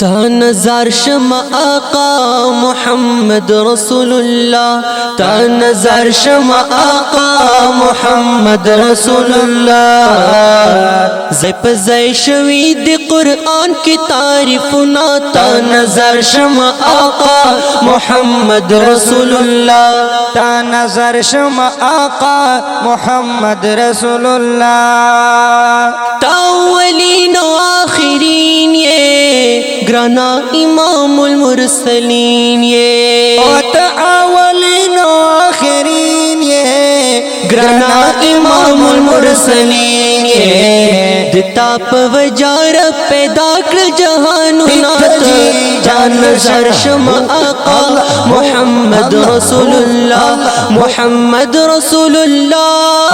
تا نظر شما آقا محمد رسول الله، تا نظر شما آقا محمد رسول الله. زی پا زی شوی دی قرآن کی تعریفنا، تا نظر شما آقا محمد رسول الله، تا نظر شما آقا محمد رسول الله. تا اولین و آخرین یہ گرانا امام المرسلین یہ، او تا اولین و آخرین یہ گرانا امام المرسلین یہ. دتا پا وجار پیدا کر جہانونا، تا نظر شما آقا محمد رسول اللہ، محمد رسول اللہ.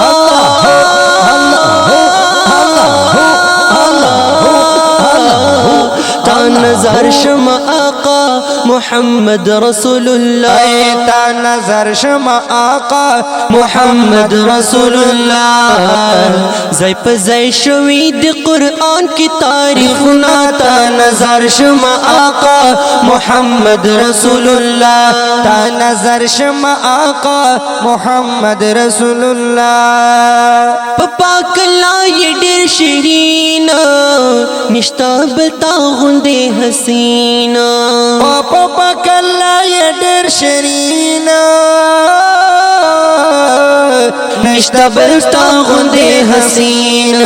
تا نظر شما آقا محمد رسول اللہ، تا نظر شما آقا محمد رسول اللہ. زی پا زی شوی دی قرآن کی تعریفنا، تا نظر شما آقا محمد رسول اللہ، تا نظر شما آقا محمد رسول اللہ. پاک اللہ یہ دیر شیرین نشتا بتا غندے حسین، پاپا کلا یہ ڈیر شرین نشتا بلتا غندے حسین.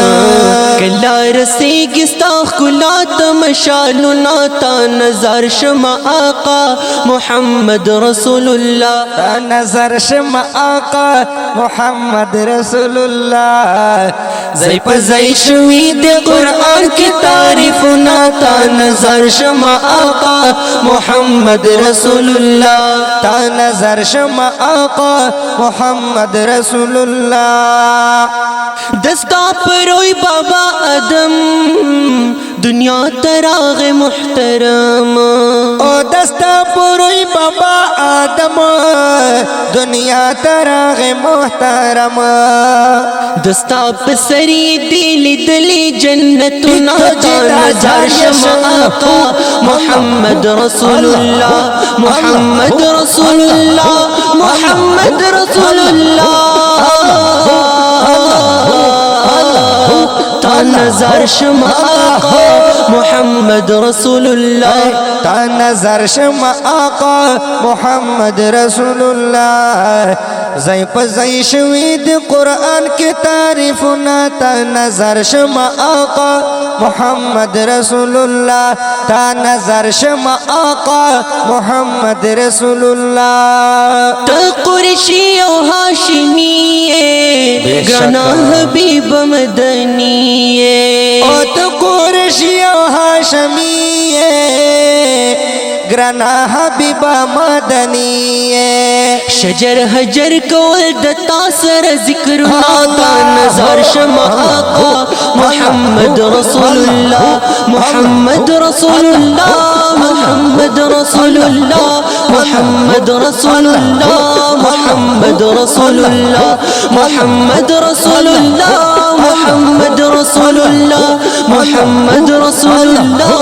کلا رسی گستا خلات مشالنا، تا نظر شما آقا محمد رسول اللہ، تا نظر شما آقا محمد رسول اللہ. زی پا زی شوی دی قرآن کی تعریفنا، تا نظر شما آقا محمد رسول اللہ، تا نظر شما آقا محمد رسول اللہ. دستا پروی بابا آدم دنیا تراغ محترم، او دستا پوری بابا آدم دنیا تراغ محترم. دستا پسری دیلی دلی جنتنا، تا نظر شما آقا محمد رسول اللہ، محمد رسول اللہ، محمد رسول اللہ. تا نظر شما آقا محمد رسول اللہ، تا نظر شما آقا محمد رسول اللہ. زی پا زی شوی دی قرآن کی تعریفنا، تا نظر شما آقا محمد رسول اللہ. تا نظر شما آقا محمد رسول اللہ. تا قرشی و ہاشمی گرانا حبیب مدنی، او تو قرشی و ہاشمی گرانا حبیب مدنی. شجر حجر کول دتا سر ذکرنا، تا نظر شما آقا محمد رسول اللہ، محمد رسول اللہ، محمد رسول اللہ، محمد رسول اللہ، محمد رسول اللہ، محمد رسول اللہ، محمد رسول اللہ، محمد رسول اللہ،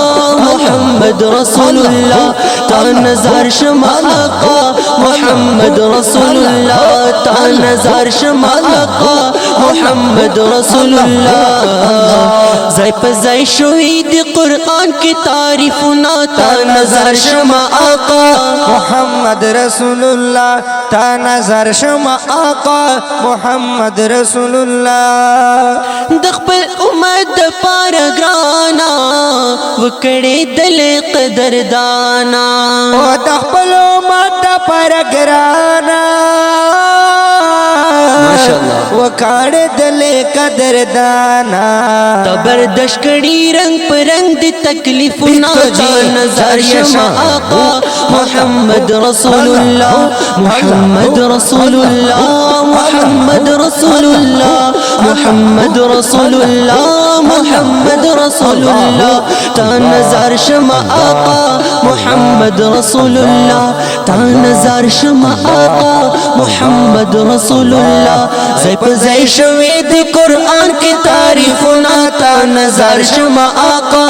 محمد رسول اللہ. تا نظر شما آقا محمد رسول اللہ، تا نظر شما آقا محمد رسول اللہ. زی پا زی شوی دی قرآن کی تعریفنا، تا نظر شما آقا محمد رسول اللہ. تا نظر شما آقا محمد رسول اللہ. دخپل امت پار گرانا وکڑے دل قدردانا، او دخپل امت پر گرانا وکاڑ دل قدر دانا. تبردش کڑی رنگ پر رنگ دی تکلیفنا، تا نظر شما آقا محمد رسول الله محمد رسول الله محمد رسول الله محمد رسول الله محمد رسول الله تا نظر شما آقا محمد رسول الله تا نظر شما آقا محمد رسول الله زي په زي شوي د قرآن کی تعریفنا تا نظر شما آقا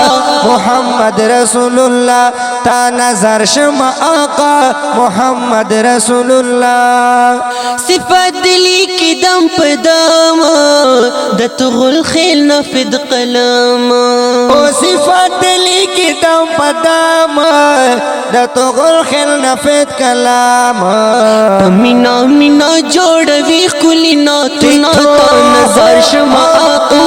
محمد رسول الله تا نظر شما آقا محمد رسول الله صفات دلی کی دم پدام د تغل خیل نفد قلم او صفات دلی کی دم پدام د تغل خیل نفد کلام مینا مینا جوړوي خلینا تنا تا نظر شما آقا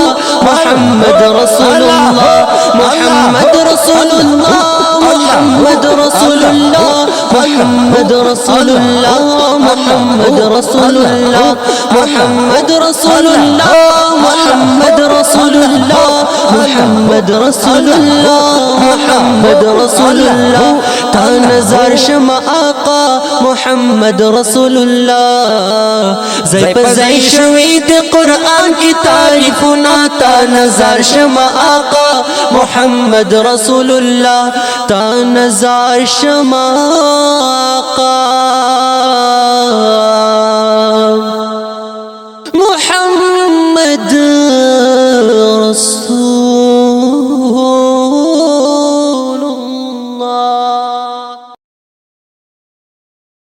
محمد رسول الله محمد رسول الله محمد رسول الله محمد رسول الله محمد رسول الله محمد رسول الله محمد رسول الله محمد رسول الله محمد رسول الله تا نظر شما آقا محمد رسول الله زي په زي شوي د قرآن کی تعریفنا تا نظر شما آقا محمد رسول الله تا نظر شما آقا محمد